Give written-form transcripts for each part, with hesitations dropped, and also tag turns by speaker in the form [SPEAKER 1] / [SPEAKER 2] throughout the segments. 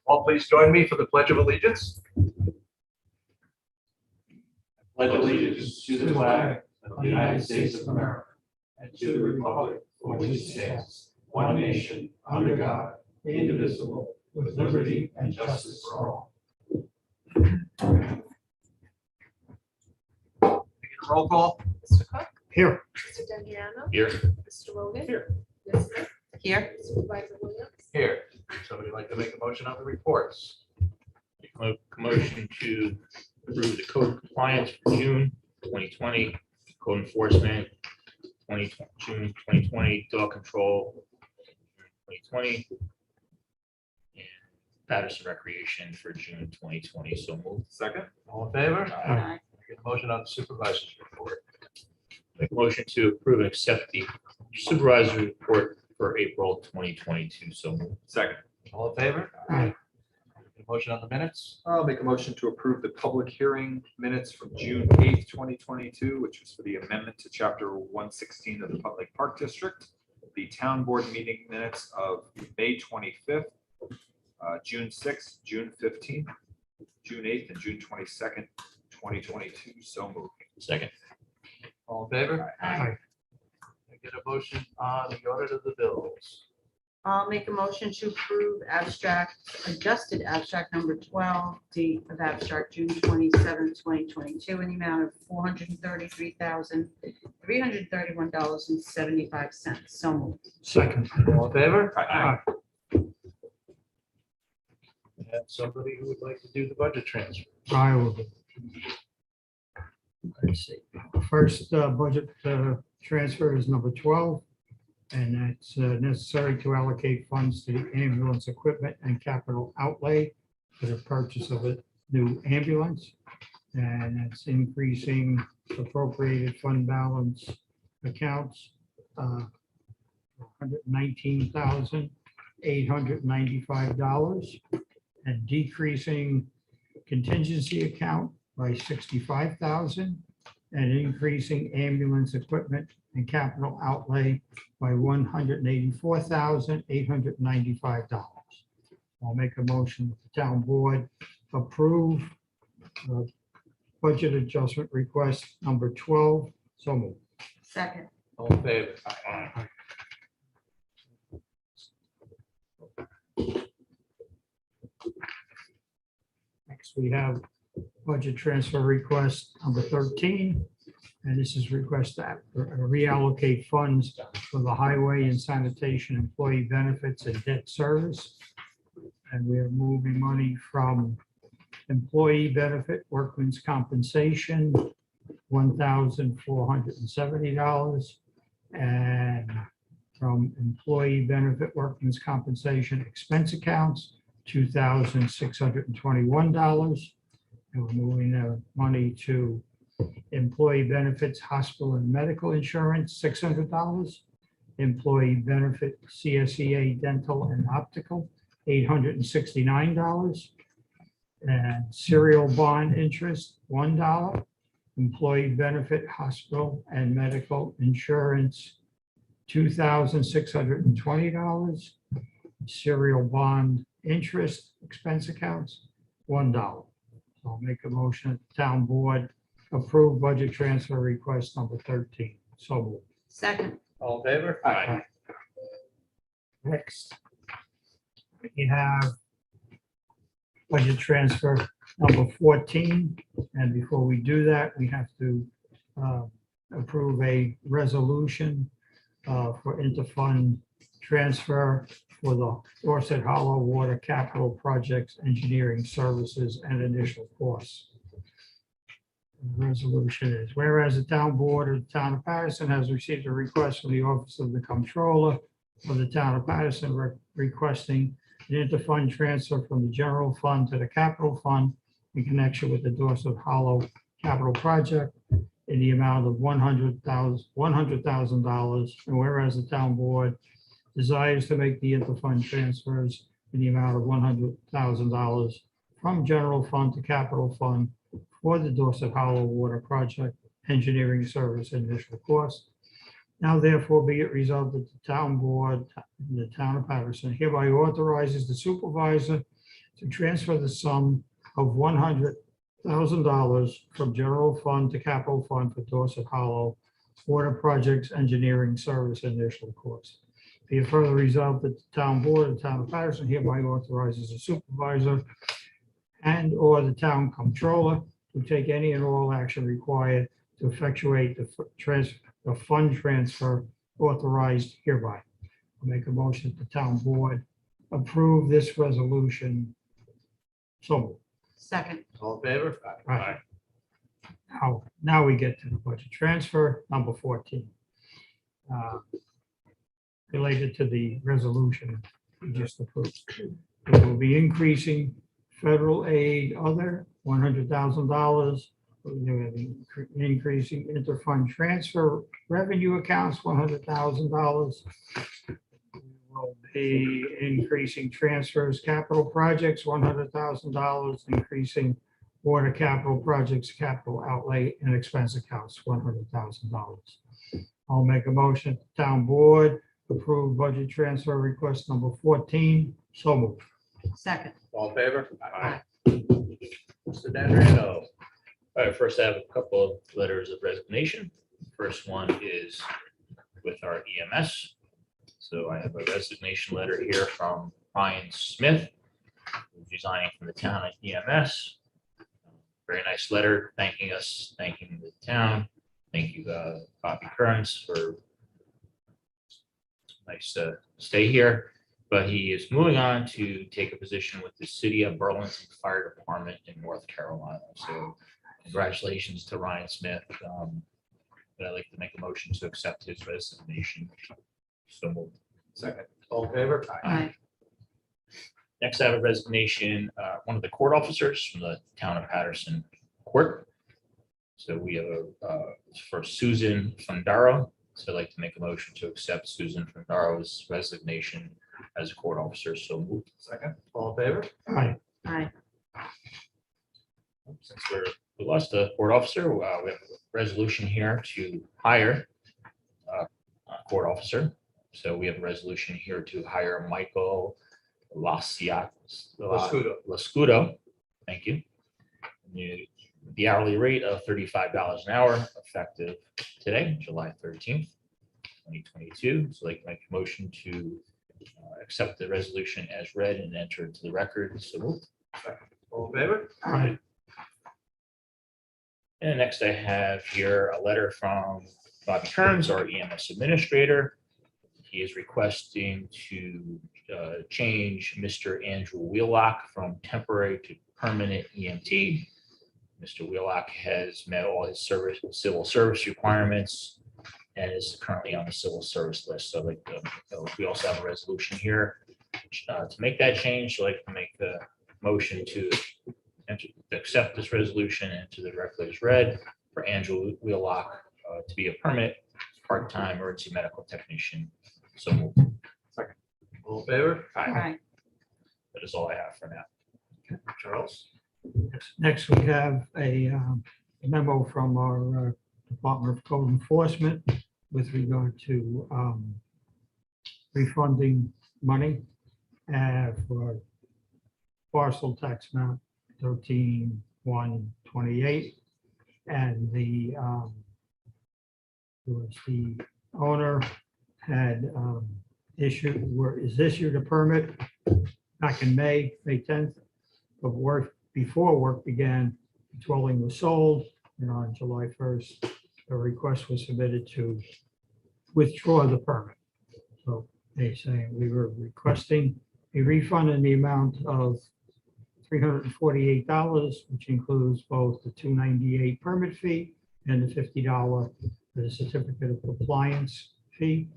[SPEAKER 1] All please join me for the Pledge of Allegiance.
[SPEAKER 2] Pledge allegiance to the flag of the United States of America and to the republic for which it stands, one nation, under God, indivisible, with liberty and justice for all.
[SPEAKER 1] Roll call.
[SPEAKER 3] Mr. Cook?
[SPEAKER 1] Here.
[SPEAKER 3] Mr. Demiano?
[SPEAKER 2] Here.
[SPEAKER 3] Mr. Rogan?
[SPEAKER 1] Here.
[SPEAKER 3] Ms. Smith?
[SPEAKER 4] Here.
[SPEAKER 3] Supervisor Williams?
[SPEAKER 1] Here. Somebody like to make a motion on the reports?
[SPEAKER 2] Motion to approve the code compliance for June 2020, code enforcement 2020, June 2020, dog control 2020, and Patterson recreation for June 2020. So moved.
[SPEAKER 1] Second. All in favor?
[SPEAKER 4] Aye.
[SPEAKER 1] Get a motion on the supervisor's report.
[SPEAKER 2] Make a motion to approve and accept the supervisory report for April 2022. So moved.
[SPEAKER 1] Second. All in favor?
[SPEAKER 5] Aye.
[SPEAKER 1] Get a motion on the minutes?
[SPEAKER 6] I'll make a motion to approve the public hearing minutes from June 8th, 2022, which was for the amendment to chapter 116 of the Public Park District. The town board meeting minutes of May 25th, June 6th, June 15th, June 8th, and June 22nd, 2022. So moved.
[SPEAKER 2] Second.
[SPEAKER 1] All in favor?
[SPEAKER 4] Aye.
[SPEAKER 1] I get a motion on the audit of the bills.
[SPEAKER 4] I'll make a motion to approve abstract, adjusted abstract number 12, date of abstract June 27, 2022, in the amount of $433,331.75. So moved.
[SPEAKER 5] Second.
[SPEAKER 1] All in favor?
[SPEAKER 6] Aye.
[SPEAKER 1] We have somebody who would like to do the budget transfer.
[SPEAKER 5] I will. Let's see. First budget transfer is number 12, and that's necessary to allocate funds to the ambulance equipment and capital outlay for the purchase of a new ambulance. And it's increasing appropriated fund balance accounts, $119,895, and decreasing contingency account by $65,000, and increasing ambulance equipment and capital outlay by $184,895. I'll make a motion that the town board approve budget adjustment request number 12. So moved.
[SPEAKER 4] Second.
[SPEAKER 1] All in favor?
[SPEAKER 2] Aye.
[SPEAKER 5] Next, we have budget transfer request number 13. And this is request to reallocate funds for the highway and sanitation employee benefits and debt service. And we are moving money from employee benefit workman's compensation, $1,470, and from employee benefit workman's compensation expense accounts, $2,621. And we're moving the money to employee benefits, hospital and medical insurance, $600. Employee benefit CSEA dental and optical, $869. And serial bond interest, $1. Employee benefit hospital and medical insurance, $2,620. Serial bond interest expense accounts, $1. I'll make a motion at the town board approve budget transfer request number 13. So moved.
[SPEAKER 4] Second.
[SPEAKER 1] All in favor?
[SPEAKER 2] Aye.
[SPEAKER 5] Next, we have budget transfer number 14. And before we do that, we have to approve a resolution for interfund transfer for the Dorset Hollow Water Capital Projects Engineering Services and Initial Costs. The resolution is, whereas the town board of the town of Patterson has received a request from the Office of the Comptroller of the town of Patterson requesting an interfund transfer from the general fund to the capital fund in connection with the Dorset Hollow Capital Project in the amount of $100,000. And whereas the town board desires to make the interfund transfers in the amount of $100,000 from general fund to capital fund for the Dorset Hollow Water Project Engineering Service and Initial Cost. Now therefore be it resolved that the town board in the town of Patterson hereby authorizes the supervisor to transfer the sum of $100,000 from general fund to capital fund for Dorset Hollow Water Projects Engineering Service Initial Cost. Be it further resolved that the town board of the town of Patterson hereby authorizes the supervisor and/or the town comptroller to take any and all action required to effectuate the fund transfer authorized hereby. I'll make a motion that the town board approve this resolution. So,
[SPEAKER 4] Second.
[SPEAKER 1] All in favor?
[SPEAKER 5] right. Now we get to the budget transfer, number 14. Related to the resolution we just approved. We will be increasing federal aid other $100,000. We're increasing interfund transfer revenue accounts $100,000. We'll be increasing transfers capital projects $100,000, increasing water capital projects capital outlay and expense accounts $100,000. I'll make a motion, town board approve budget transfer request number 14. So moved.
[SPEAKER 4] Second.
[SPEAKER 1] All in favor?
[SPEAKER 4] Aye.
[SPEAKER 1] Mr. D'Adriano.
[SPEAKER 2] All right, first I have a couple of letters of resignation. First one is with our EMS. So I have a resignation letter here from Ryan Smith, who's resigning from the town at EMS. Very nice letter thanking us, thanking the town. Thank you, Bobby Kearns, for nice to stay here. But he is moving on to take a position with the City of Burlington Fire Department in North Carolina. So congratulations to Ryan Smith. But I'd like to make a motion to accept his resignation. So moved.
[SPEAKER 1] Second. All in favor?
[SPEAKER 4] Aye.
[SPEAKER 2] Next, I have a resignation, one of the court officers from the town of Patterson Court. So we have for Susan Fundaro. So I'd like to make a motion to accept Susan Fundaro's resignation as a court officer. So moved.
[SPEAKER 1] Second. All in favor?
[SPEAKER 5] Aye.
[SPEAKER 4] Aye.
[SPEAKER 2] Since we lost a court officer, we have a resolution here to hire a court officer. So we have a resolution here to hire Michael Lascudo. Thank you. The hourly rate of $35 an hour, effective today, July 13th, 2022. So like make a motion to accept the resolution as read and enter into the record. So moved.
[SPEAKER 1] All in favor?
[SPEAKER 5] Aye.
[SPEAKER 2] And next I have here a letter from Bobby Kearns, our EMS administrator. He is requesting to change Mr. Andrew Wheelock from temporary to permanent EMT. Mr. Wheelock has met all his civil service requirements and is currently on the civil service list. So like we also have a resolution here to make that change. So I'd like to make the motion to accept this resolution and to the record as read for Andrew Wheelock to be a permanent part-time emergency medical technician. So moved.
[SPEAKER 1] All in favor?
[SPEAKER 4] Aye.
[SPEAKER 2] That is all I have for now.
[SPEAKER 1] Charles?
[SPEAKER 5] Next, we have a memo from our Department of Code Enforcement with regard to refunding money for parcel tax amount 13,128, and the owner had issued a permit back in May 10th of work. Before work began, the dwelling was sold, and on July 1st, a request was submitted to withdraw the permit. So they say we were requesting a refund in the amount of $348, which includes both the $298 permit fee and the $50 for the certificate of compliance fee.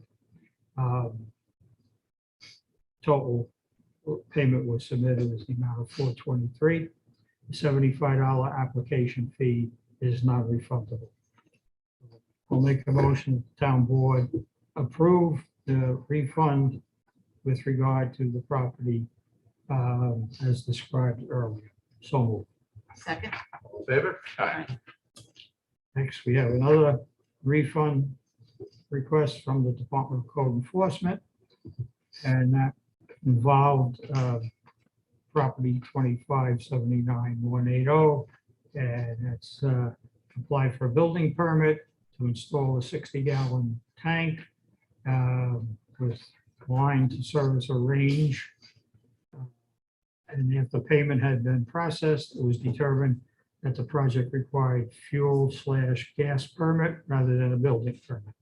[SPEAKER 5] Total payment was submitted as the amount of $423. The $75 application fee is not refundable. I'll make a motion, town board approve the refund with regard to the property as described earlier. So moved.
[SPEAKER 4] Second.
[SPEAKER 1] All in favor?
[SPEAKER 5] Next, we have another refund request from the Department of Code Enforcement, and that involved property 2579-180. And that's apply for a building permit to install a 60-gallon tank with line to service a range. And if the payment had been processed, it was determined that the project required fuel/gas permit rather than a building permit.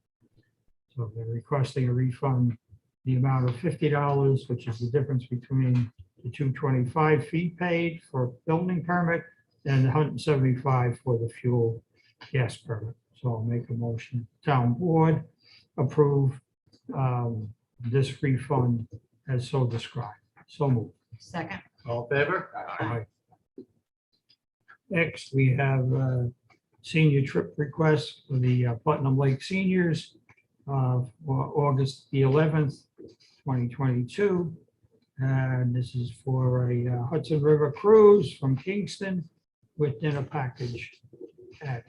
[SPEAKER 5] So they're requesting a refund the amount of $50, which is the difference between the 225 fee paid for building permit and the 175 for the fuel gas permit. So I'll make a motion, town board approve this refund as so described. So moved.
[SPEAKER 4] Second.
[SPEAKER 1] All in favor?
[SPEAKER 5] Aye. Next, we have a senior trip request for the Putnam Lake Seniors for August the 11th, 2022. And this is for a Hudson River cruise from Kingston with dinner package at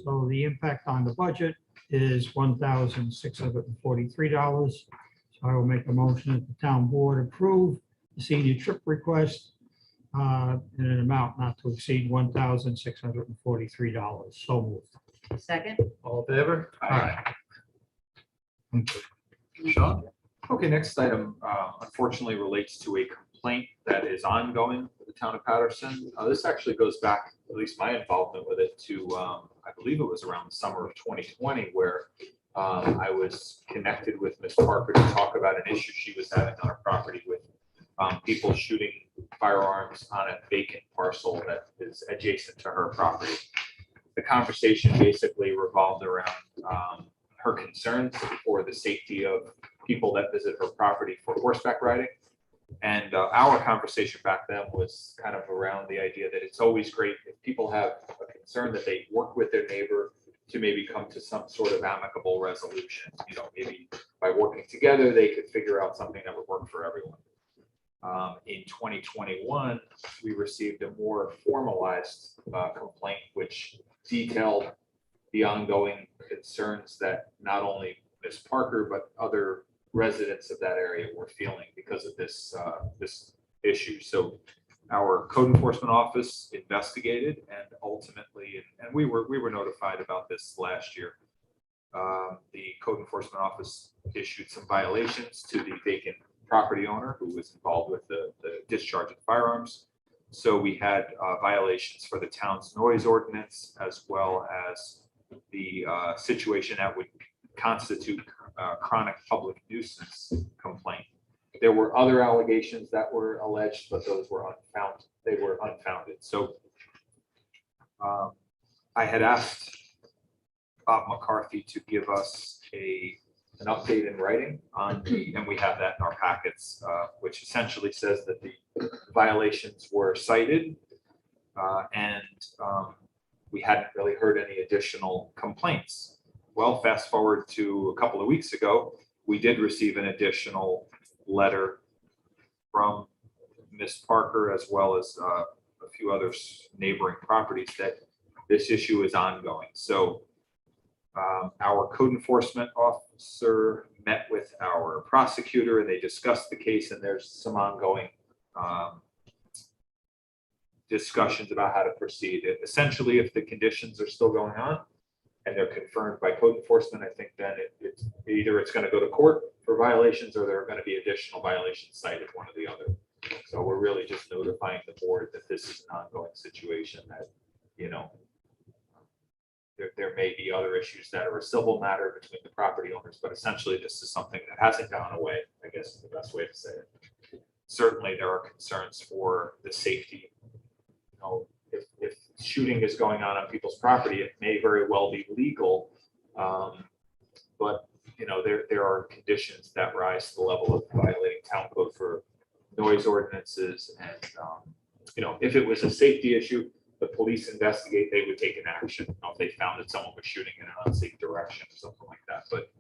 [SPEAKER 5] so the impact on the budget is $1,643. So I will make a motion that the town board approve the senior trip request in an amount not to exceed $1,643. So moved.
[SPEAKER 4] Second.
[SPEAKER 1] All in favor?
[SPEAKER 6] Aye.
[SPEAKER 1] Sean?
[SPEAKER 6] Okay, next item unfortunately relates to a complaint that is ongoing with the town of Patterson. This actually goes back, at least my involvement with it, to I believe it was around the summer of 2020, where I was connected with Ms. Parker to talk about an issue she was having on her property with people shooting firearms on a vacant parcel that is adjacent to her property. The conversation basically revolved around her concerns for the safety of people that visit her property for horseback riding. And our conversation back then was kind of around the idea that it's always great if people have a concern that they work with their neighbor to maybe come to some sort of amicable resolution. You know, maybe by working together, they could figure out something that would work for everyone. In 2021, we received a more formalized complaint, which detailed the ongoing concerns that not only Ms. Parker, but other residents of that area were feeling because of this this issue. So our code enforcement office investigated, and ultimately, and we were notified about this last year. The code enforcement office issued some violations to the vacant property owner who was involved with the discharge of firearms. So we had violations for the town's noise ordinance, as well as the situation that would constitute chronic public nuisance complaint. There were other allegations that were alleged, but those were unfounded. They were unfounded. So I had asked Bob McCarthy to give us an update in writing on the, and we have that in our packets, which essentially says that the violations were cited and we hadn't really heard any additional complaints. Well, fast forward to a couple of weeks ago, we did receive an additional letter from Ms. Parker, as well as a few other neighboring properties, that this issue is ongoing. So our code enforcement officer met with our prosecutor and they discussed the case, and there's some ongoing discussions about how to proceed. Essentially, if the conditions are still going on and they're confirmed by code enforcement, I think then it's either it's going to go to court for violations, or there are going to be additional violations cited, one or the other. So we're really just notifying the board that this is an ongoing situation, that, you know, there may be other issues that are a civil matter between the property owners, but essentially this is something that hasn't gone away, I guess is the best way to say it. Certainly there are concerns for the safety. You know, if shooting is going on people's property, it may very well be legal. But you know, there are conditions that rise to the level of violating town code for noise ordinances. And you know, if it was a safety issue, the police investigate, they would take an action. You know, if they found that someone was shooting in an unsafe direction or something like that. But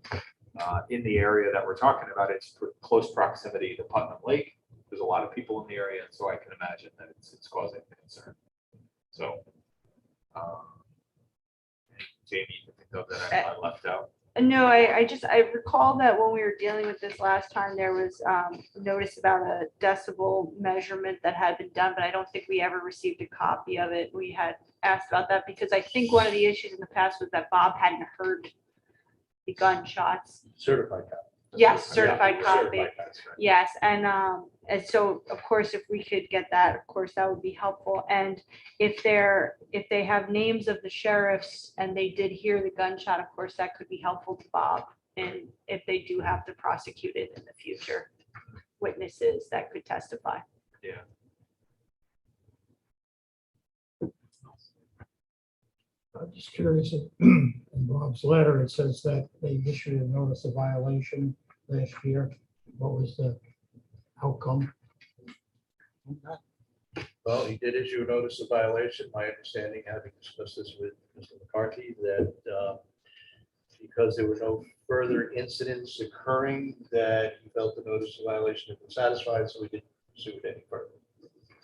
[SPEAKER 6] in the area that we're talking about, it's close proximity to Putnam Lake. There's a lot of people in the area, and so I can imagine that it's causing concern. So, Jamie, you can think of that I left out.
[SPEAKER 4] No, I recall that when we were dealing with this last time, there was notice about a decibel measurement that had been done, but I don't think we ever received a copy of it. We had asked about that because I think one of the issues in the past was that Bob hadn't heard the gunshots.
[SPEAKER 1] Certified copy.
[SPEAKER 4] Yes, certified copy.
[SPEAKER 1] Certified, that's right.
[SPEAKER 4] Yes, and so of course, if we could get that, of course, that would be helpful. And if they have names of the sheriffs and they did hear the gunshot, of course, that could be helpful to Bob. And if they do have to prosecute it in the future, witnesses that could testify.
[SPEAKER 5] I'm just curious, in Bob's letter, it says that they issued a notice of violation last year. What was the outcome?
[SPEAKER 1] Well, he did issue a notice of violation. My understanding, having discussed this with Mr. McCarthy, that because there were no further incidents occurring, that he felt the notice of violation had been satisfied, so he didn't pursue it any further. I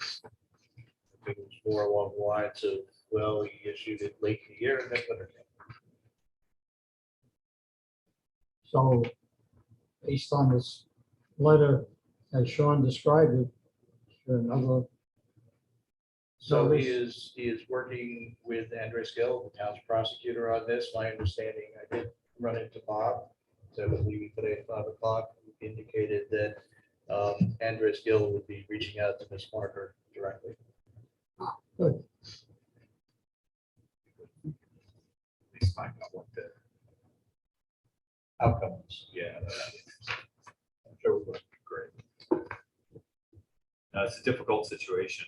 [SPEAKER 1] think it was more along the lines of, well, he issued it late in the year and then winter came.
[SPEAKER 5] So based on this letter, as Sean described it, is there another?
[SPEAKER 1] So he
[SPEAKER 5] notice?
[SPEAKER 1] is working with Andres Gill, the town's prosecutor, on this. My understanding, I did run into Bob, so I was leaving today at 5 o'clock, he indicated that Andres Gill would be reaching out to Ms. Parker directly.
[SPEAKER 5] Good.
[SPEAKER 6] At least find out what the,
[SPEAKER 1] Outcomes.
[SPEAKER 6] yeah. I'm sure we're great. It's a difficult situation.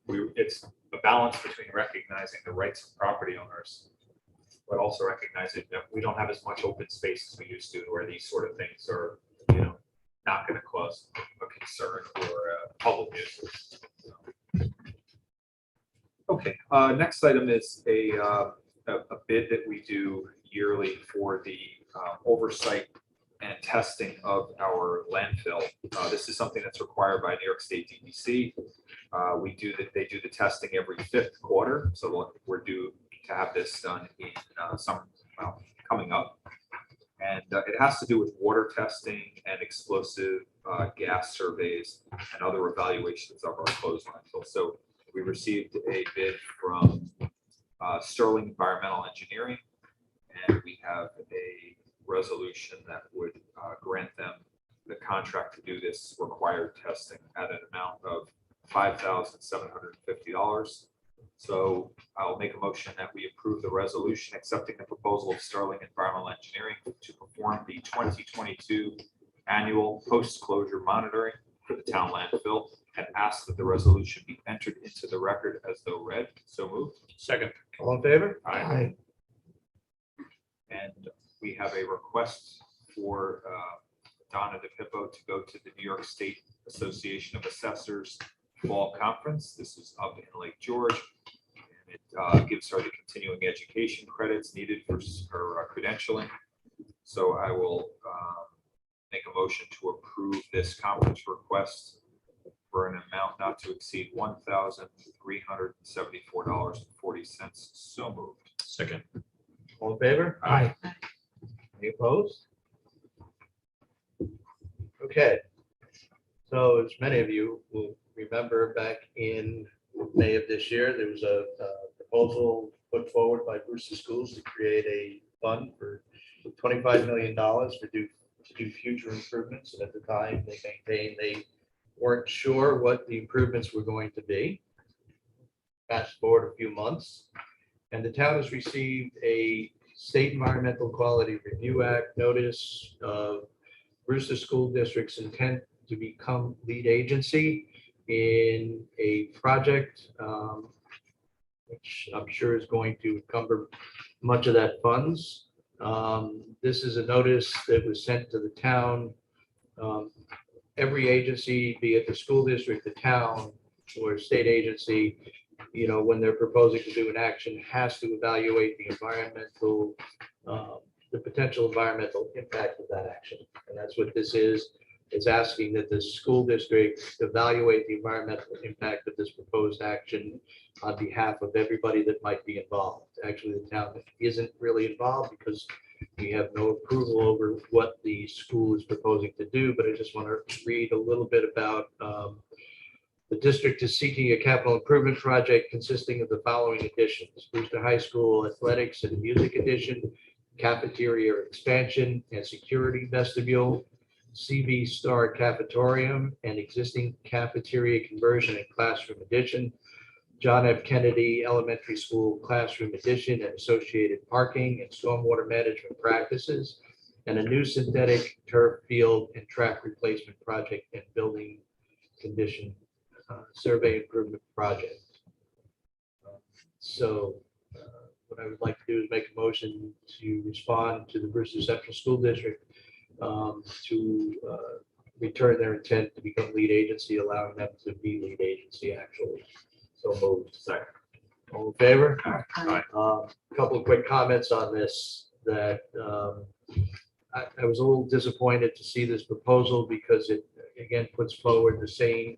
[SPEAKER 6] It's a balance between recognizing the rights of property owners, but also recognizing that we don't have as much open space as we used to, where these sort of things are, not going to cause a concern or a public nuisance. Okay, next item is a bid that we do yearly for the oversight and testing of our landfill. This is something that's required by New York State DEC. They do the testing every 5th quarter, so we're due to have this done in coming up. And it has to do with water testing and explosive gas surveys and other evaluations of our closed landfill. So we received a bid from Sterling Environmental Engineering, and we have a resolution that would grant them the contract to do this required testing at an amount of $5,750. So I'll make a motion that we approve the resolution accepting the proposal of Sterling Environmental Engineering to perform the 2022 annual post-closure monitoring for the town landfill, and ask that the resolution be entered into the record as though read. So moved.
[SPEAKER 1] Second. All in favor?
[SPEAKER 5] Aye.
[SPEAKER 6] And we have a request for Donna DePippo to go to the New York State Association of Assessors Fall Conference. This is up in Lake George. And it gives her the continuing education credits needed for her credentialing. So I will make a motion to approve this conference request for an amount not to exceed $1,374.40. So moved.
[SPEAKER 1] Second. All in favor?
[SPEAKER 5] Aye.
[SPEAKER 1] Any opposed? Okay. So as many of you will remember, back in May of this year, there was a proposal put forward by Brewster Schools to create a fund for $25 million to do future improvements. And at the time, they maintained they weren't sure what the improvements were going to be. Fast forward a few months, and the town has received a State Environmental Quality Review Act notice of Brewster School District's intent to become lead agency in a project which I'm sure is going to encumber much of that funds. This is a notice that was sent to the town. Every agency, be it the school district, the town, or state agency, when they're proposing to do an action, has to evaluate the potential environmental impact of that action. And that's what this is. It's asking that the school district evaluate the environmental impact of this proposed action on behalf of everybody that might be involved. Actually, the town isn't really involved because We have no approval over what the school is proposing to do, but I just want to read a little bit about the district is seeking a capital improvement project consisting of the following additions: Brewster High School athletics and music addition, cafeteria expansion and security vestibule, CV Star cafetorium and existing cafeteria conversion and classroom addition, John F. Kennedy Elementary School classroom addition and associated parking and stormwater management practices, and a new synthetic turf field and track replacement project and building condition survey improvement project. So what I would like to do is make a motion to respond to the Brewster Central School District to return their intent to become lead agency, allowing them to be lead agency actually. So moved. Second. All in favor? A couple of quick comments on this, that I was a little disappointed to see this proposal because it again puts forward the same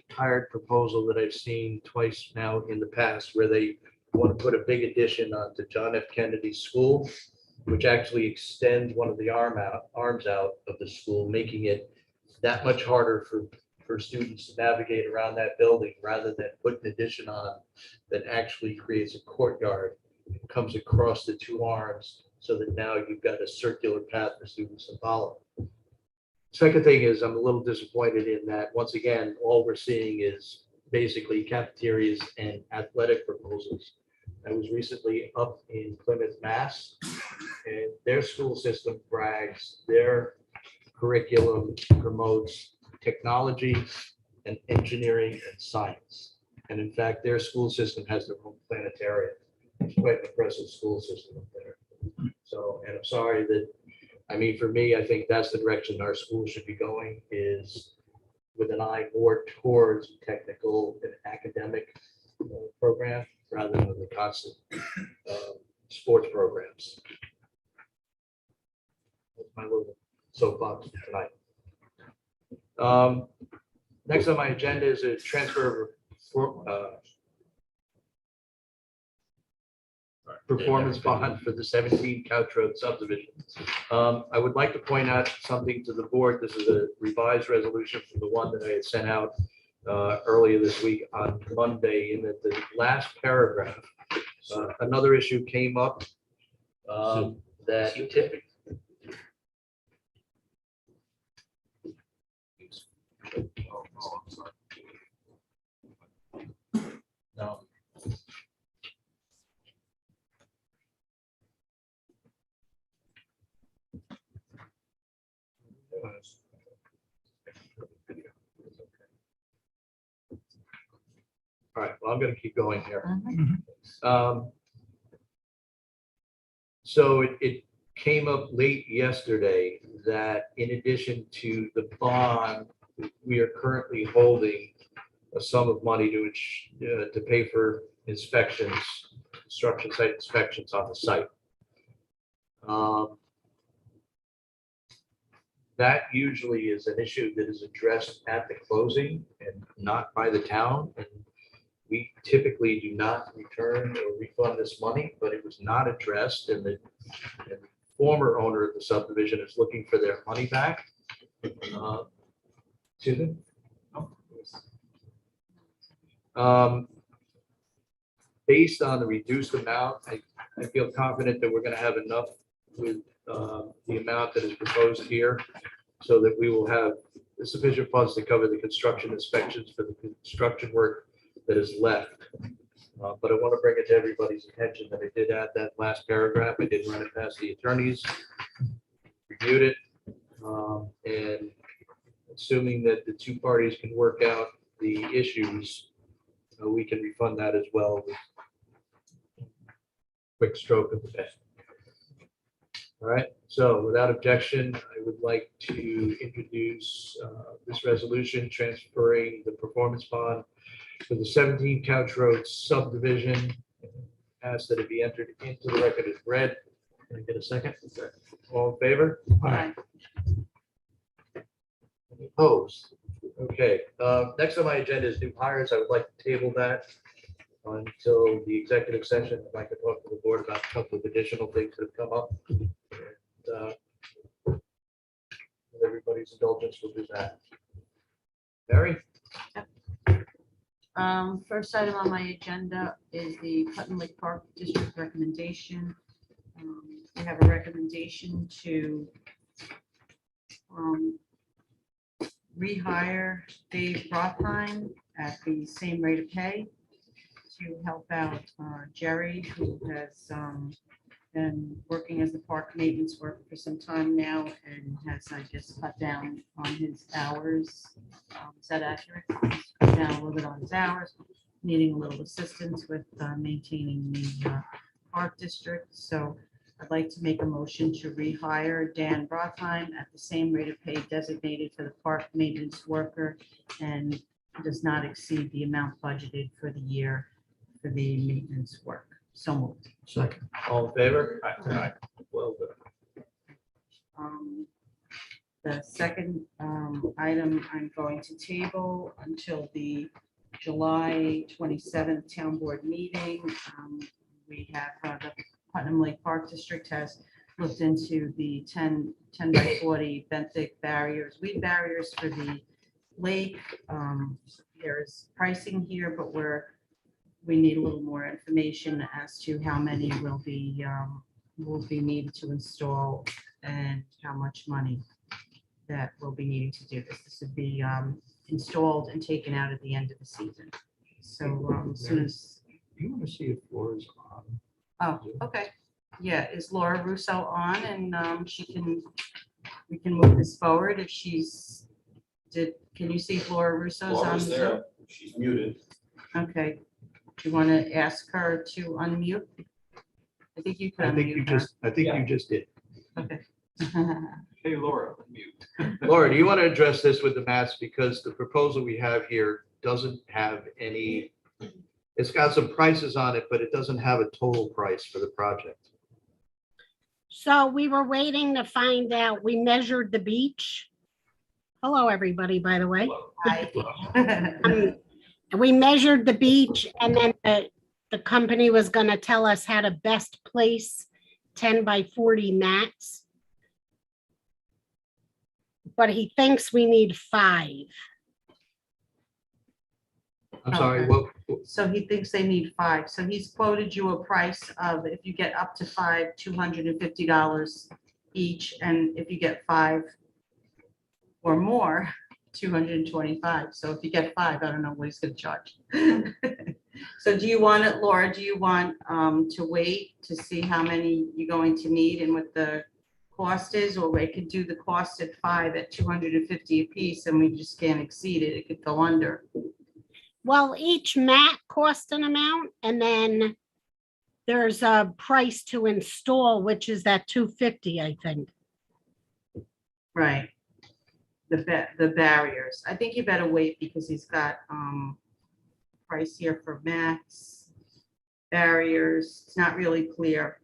[SPEAKER 1] tired proposal that I've seen twice now in the past, where they want to put a big addition onto John F. Kennedy School, which actually extends one of the arms out of the school, making it that much harder for students to navigate around that building, rather than put an addition on that actually creates a courtyard, comes across the two arms, so that now you've got a circular path for students to follow. Second thing is, I'm a little disappointed in that, once again, all we're seeing is basically cafeterias and athletic proposals. I was recently up in Plymouth, Mass, and their school system brags their curriculum promotes technology and engineering and science. And in fact, their school system has their own planetarium. It's quite an impressive school system up there. So, and I'm sorry that, I mean, for me, I think that's the direction our school should be going, is with an eye more towards technical and academic program rather than the constant sports programs. That's my little soapbox tonight. Next on my agenda is a transfer of performance bond for the 17 Couch Road subdivision. I would like to point out something to the board. This is a revised resolution from the one that I had sent out earlier this week on Monday, in that the last paragraph, another issue came up that typically. No. All right, well, I'm going to keep going here. So it came up late yesterday that in addition to the bond, we are currently holding a sum of money to pay for inspections, construction site inspections on the site. That usually is an issue that is addressed at the closing and not by the town. And we typically do not return or refund this money, but it was not addressed, and the former owner of the subdivision is looking for their money back. Susan? Based on the reduced amount, I feel confident that we're going to have enough with the amount that is proposed here, so that we will have sufficient funds to cover the construction inspections for the construction work that is left. But I want to bring it to everybody's attention that I did add that last paragraph. I did run it past the attorneys, reviewed it, and assuming that the two parties can work out the issues, we can refund that as well with quick stroke of the pen. All right, so without objection, I would like to introduce this resolution transferring the performance bond for the 17 Couch Road subdivision. Ask that it be entered into the record as read. Can I get a second? All in favor?
[SPEAKER 5] Aye.
[SPEAKER 1] Any opposed? Okay, next on my agenda is new hires. I would like to table that until the executive session. I'd like to talk to the board about a couple of additional things that have come up. with everybody's indulgence, we'll do that. Mary?
[SPEAKER 4] First item on my agenda is the Putnam Lake Park District recommendation. We have a recommendation to rehire Dave Rothheim at the same rate of pay to help out Jerry, who has been working as the park maintenance worker for some time now and has, I guess, cut down on his hours. Is that accurate? He's cut down a little bit on his hours, needing a little assistance with maintaining the park district. So I'd like to make a motion to rehire Dan Rothheim at the same rate of pay designated for the park maintenance worker and does not exceed the amount budgeted for the year for the maintenance work. So moved.
[SPEAKER 5] Second.
[SPEAKER 1] All in favor?
[SPEAKER 6] Aye.
[SPEAKER 1] Well done.
[SPEAKER 4] The second item I'm going to table until the July 27th Town Board meeting. We have the Putnam Lake Park District has looked into the 10 by 40 benthic barriers, weed barriers for the lake. There's pricing here, but we need a little more information as to how many will be needed to install and how much money that will be needing to do this. This would be installed and taken out at the end of the season. So as soon as,
[SPEAKER 5] You want to see if Laura's on?
[SPEAKER 4] oh, okay. Yeah, is Laura Russo on and we can move this forward if she's, can you see if Laura Russo's on?
[SPEAKER 2] Laura's
[SPEAKER 4] Zoom?
[SPEAKER 2] there. She's muted.
[SPEAKER 4] Okay. Do you want to ask her to unmute? I think you can unmute her.
[SPEAKER 1] I think you just did.
[SPEAKER 4] Okay.
[SPEAKER 6] Hey, Laura, mute.
[SPEAKER 1] Laura, do you want to address this with the maths? Because the proposal we have here doesn't have any, it's got some prices on it, but it doesn't have a total price for the project.
[SPEAKER 7] So we were waiting to find out. We measured the beach. Hello, everybody, by the way.
[SPEAKER 4] Hi.
[SPEAKER 7] We measured the beach and then the company was going to tell us how to best place 10 by 40 mats. But he thinks we need 5.
[SPEAKER 1] I'm sorry,
[SPEAKER 4] Okay.
[SPEAKER 1] what,
[SPEAKER 4] So he thinks they need 5. So he's quoted you a price of, if you get up to 5, $250 each. And if you get 5 or more, 225. So if you get 5, I don't know what he's going to charge. So do you want it, Laura, do you want to wait to see how many you're going to need and what the cost is? Or we could do the cost at 5 at 250 a piece and we just can't exceed it. It could go under.
[SPEAKER 7] Well, each mat costs an amount and then there's a price to install, which is that $250, I think.
[SPEAKER 4] Right. The barriers. I think you better wait because he's got price here for mats, barriers. It's not really clear.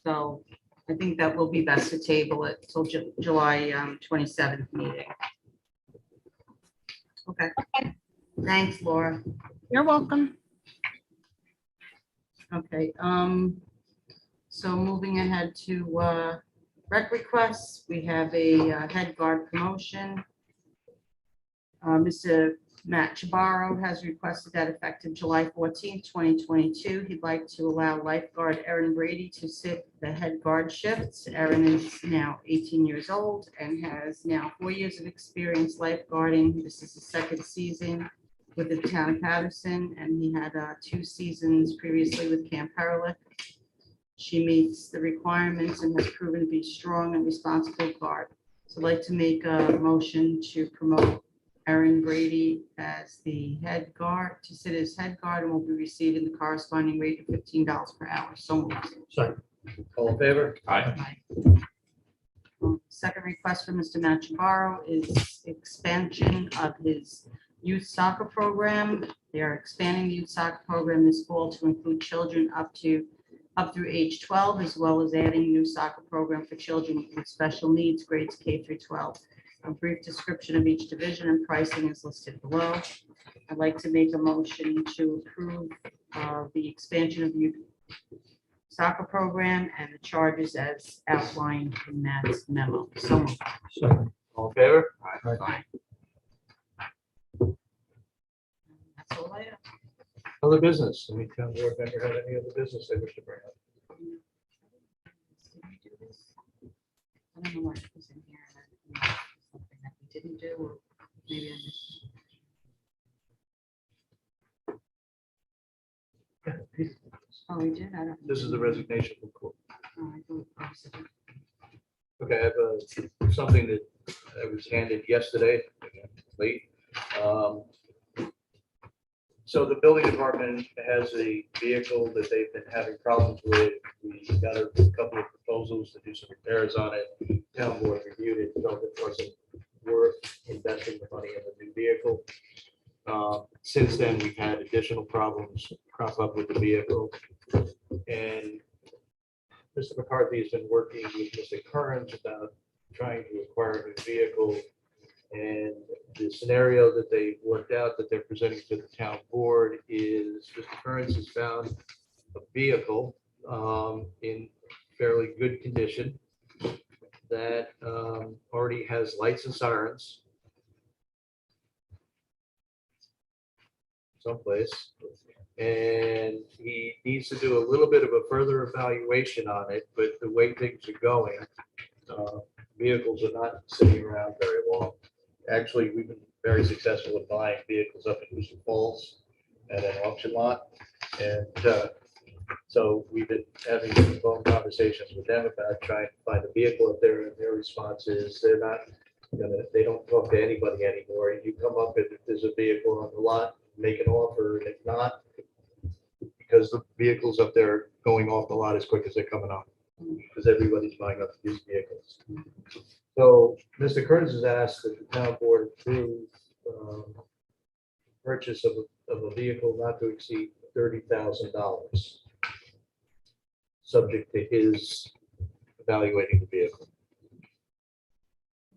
[SPEAKER 4] So I think that will be best to table it till July 27th meeting. Okay. Thanks, Laura.
[SPEAKER 7] You're welcome.
[SPEAKER 4] Okay, so moving ahead to rec requests, we have a head guard promotion. Mr. Matt Chabarro has requested that effective July 14th, 2022, he'd like to allow lifeguard Erin Brady to sit the head guard shifts. Erin is now 18 years old and has now 4 years of experience lifeguarding. This is his second season with the town of Patterson, and he had 2 seasons previously with Camp Harlick. She meets the requirements and has proven to be strong and responsible guard. So I'd like to make a motion to promote Erin Brady as the head guard, to sit as head guard, and will be receiving the corresponding rate of $15 per hour. So moved.
[SPEAKER 5] Second.
[SPEAKER 1] all in favor?
[SPEAKER 6] Aye.
[SPEAKER 4] Second request from Mr. Matt Chabarro is expansion of his youth soccer program. They are expanding the youth soccer program this fall to include children up through age 12, as well as adding new soccer program for children with special needs, grades K through 12. A brief description of each division and pricing is listed below. I'd like to make a motion to approve the expansion of youth
[SPEAKER 8] soccer program and the charges as outlined in Matt's memo. So moved.
[SPEAKER 5] Second.
[SPEAKER 1] All in favor?
[SPEAKER 8] Fine. That's all I have.
[SPEAKER 1] Other business, any town board member have any other business they wish to bring up?
[SPEAKER 8] Did we do this? I don't know what was in here. Something that we didn't do, or maybe I missed. Oh, we did? I don't.
[SPEAKER 1] This is the resignation from court.
[SPEAKER 8] Oh, I thought I said it.
[SPEAKER 1] Okay, I have something that I was handed yesterday, again, late. So the building department has a vehicle that they've been having problems with. We got a couple of proposals to do some repairs on it. Town board reviewed it, felt it wasn't worth investing the money in the new vehicle. Since then, we've had additional problems crop up with the vehicle. And Mr. McCarthy has been working with Mr. Kearns about trying to acquire a new vehicle. And the scenario that they worked out that they're presenting to the town board is Mr. Kearns has found a vehicle in fairly good condition that already has lights and sirens someplace. And he needs to do a little bit of a further evaluation on it, but the way things are going, vehicles are not sitting around very long. Actually, we've been very successful in buying vehicles up in Houston Falls at an auction lot. And so we've been having phone conversations with them about trying to find a vehicle up there, and their response is they don't talk to anybody anymore. You come up and if there's a vehicle on the lot, make an offer, and if not, because the vehicles up there are going off the lot as quick as they're coming on, because everybody's buying up these vehicles. So Mr. Curtis has asked that the town board approve purchase of a vehicle not to exceed $30,000, subject to his evaluating the vehicle.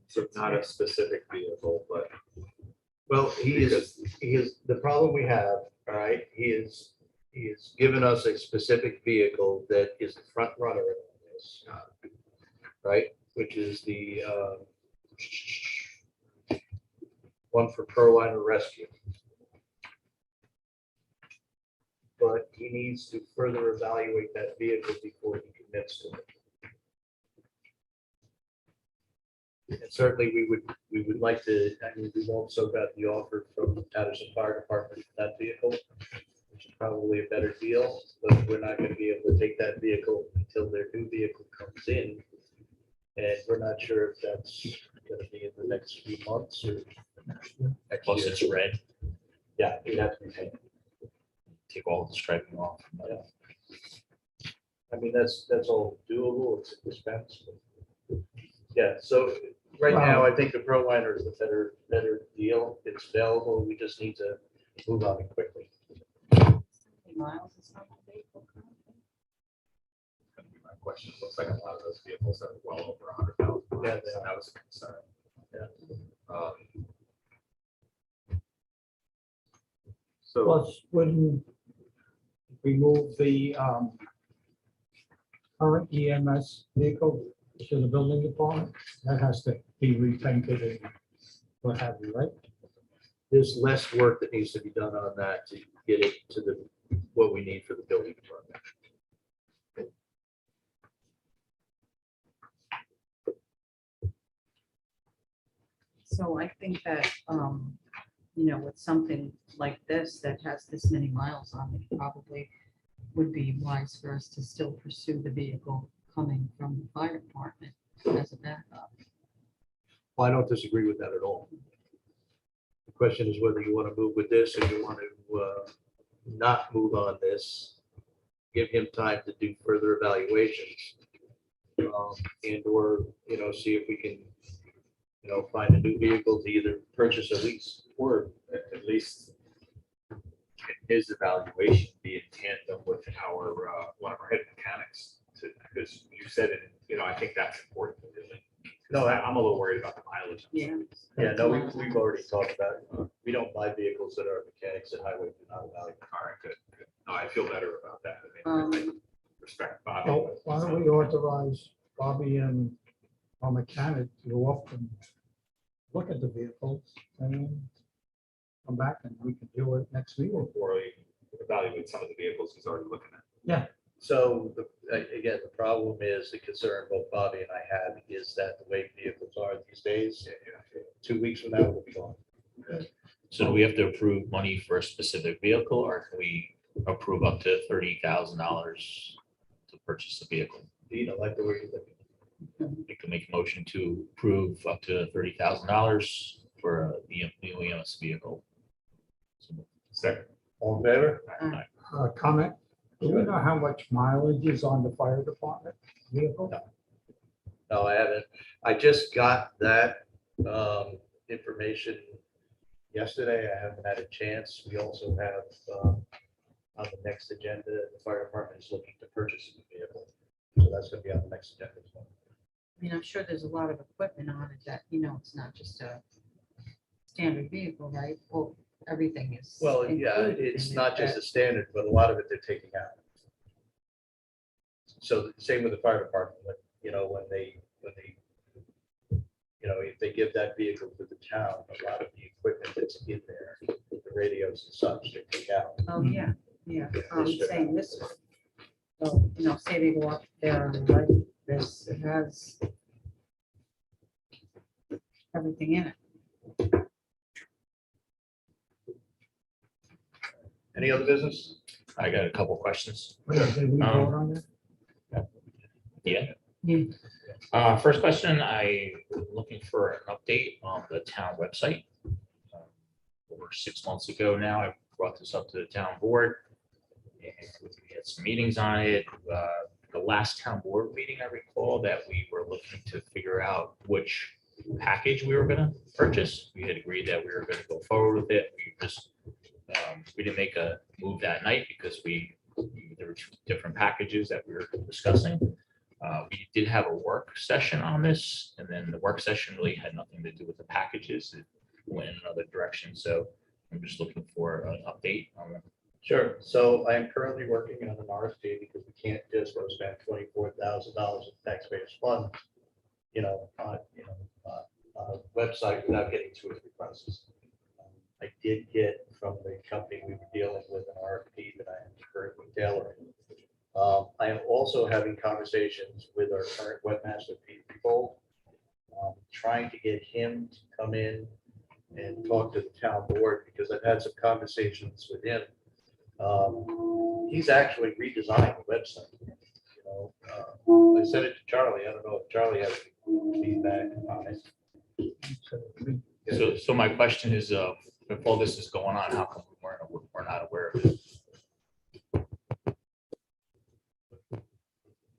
[SPEAKER 6] So not a specific vehicle, but
[SPEAKER 1] Well, he is, the problem we have, all right, he is given us a specific vehicle that is the front runner in this, right? Which is the one for Carolina Rescue. But he needs to further evaluate that vehicle before he commits to it. And certainly, we would like to, I mean, we've also got the offer from the Patterson Fire Department for that vehicle, which is probably a better deal, but we're not going to be able to take that vehicle until their new vehicle comes in. And we're not sure if that's going to be in the next few months or next
[SPEAKER 2] Plus
[SPEAKER 1] year.
[SPEAKER 2] it's red,
[SPEAKER 1] Yeah, it'd have to be painted.
[SPEAKER 2] take all the striping off.
[SPEAKER 1] Yeah. I mean, that's all doable, it's a expense. but- Yeah, so right now, I think the ProLiner is the better deal. It's available. We just need to move on it quickly.
[SPEAKER 8] Miles is not the vehicle currently.
[SPEAKER 6] gonna be my question. Looks like a lot of those vehicles are well over 100,000.
[SPEAKER 1] Yeah,
[SPEAKER 6] miles,
[SPEAKER 1] they
[SPEAKER 6] and
[SPEAKER 1] are.
[SPEAKER 6] that was a concern.
[SPEAKER 1] Yeah. So,
[SPEAKER 5] Plus, when we move the current EMS vehicle to the building department, that has to be repainted and what have you, right?
[SPEAKER 1] there's less work that needs to be done on that to get it to what we need for the building department.
[SPEAKER 8] So I think that, with something like this that has this many miles on it, probably would be wise for us to still pursue the vehicle coming from the fire department as a backup.
[SPEAKER 1] Well, I don't disagree with that at all. The question is whether you want to move with this or you want to not move on this, give him time to do further evaluations. And or, see if we can, find a new vehicle to either purchase or lease.
[SPEAKER 6] Or at least his evaluation be in tandem with our, one of our head mechanics, because you said it, I think that's important.
[SPEAKER 1] No,
[SPEAKER 6] I'm a little worried about the mileage.
[SPEAKER 8] Yeah.
[SPEAKER 1] Yeah, no, we've already talked about it. We don't buy vehicles that are mechanics and highway do not evaluate.
[SPEAKER 6] All right, good. No, I feel better about that. I mean, respect Bobby.
[SPEAKER 5] Well, why don't we authorize Bobby and our mechanic to go up and look at the vehicles and then come back and we can do it next week.
[SPEAKER 6] Or we evaluate some of the vehicles he's already looking at.
[SPEAKER 1] So again, the problem is, the concern both Bobby and I have is that the way vehicles are these days, 2 weeks from now, we'll be gone.
[SPEAKER 2] So do we have to approve money for a specific vehicle, or can we approve up to $30,000 to purchase a vehicle?
[SPEAKER 1] You know, like the way you look.
[SPEAKER 2] We can make a motion to approve up to $30,000 for the new EMS vehicle.
[SPEAKER 6] Second.
[SPEAKER 1] All in favor?
[SPEAKER 5] Comment, do we know how much mileage is on the fire department vehicle?
[SPEAKER 1] No, I haven't. I just got that information yesterday. I haven't had a chance. We also have on the next agenda, the fire department is looking to purchase a new vehicle. So that's gonna be on the next agenda as well.
[SPEAKER 8] I mean, I'm sure there's a lot of equipment on it that, you know, it's not just a standard vehicle, right? Well, everything is.
[SPEAKER 1] Well, yeah,
[SPEAKER 8] included
[SPEAKER 1] it's
[SPEAKER 8] in it,
[SPEAKER 1] not just
[SPEAKER 8] but-
[SPEAKER 1] a standard, but a lot of it they're taking out. So same with the fire department, when, you know, when they, you know, if they give that vehicle to the town, a lot of the equipment that's in there, the radios and such, they take out.
[SPEAKER 8] Oh, yeah, yeah. Saying this one. So, you know, say they go up there and like this, it has everything in it.
[SPEAKER 1] Any other business?
[SPEAKER 2] I got a couple questions.
[SPEAKER 5] Did we vote on that?
[SPEAKER 2] Yeah.
[SPEAKER 8] Yeah.
[SPEAKER 2] First question, I'm looking for an update on the town website. Over 6 months ago now, I brought this up to the town board. And we had some meetings on it. The last town board meeting, I recall that we were looking to figure out which package we were gonna purchase. We had agreed that we were gonna go forward with it. We didn't make a move that night because there were two different packages that we were discussing. We did have a work session on this, and then the work session really had nothing to do with the packages. It went in another direction. So I'm just looking for an update on that.
[SPEAKER 1] Sure. So I am currently working on an RFP because we can't just go spend $24,000 of taxpayers' funds, on a website without getting 2 or 3 prices. I did get from the company we were dealing with an RFP that I am currently tailoring. I am also having conversations with our current webmaster, Pete Bold, trying to get him to come in and talk to the town board because I've had some conversations with him. He's actually redesigned the website. I sent it to Charlie. I don't know if Charlie has any feedback on it.
[SPEAKER 2] So my question is, if all this is going on, how come we're not aware of it?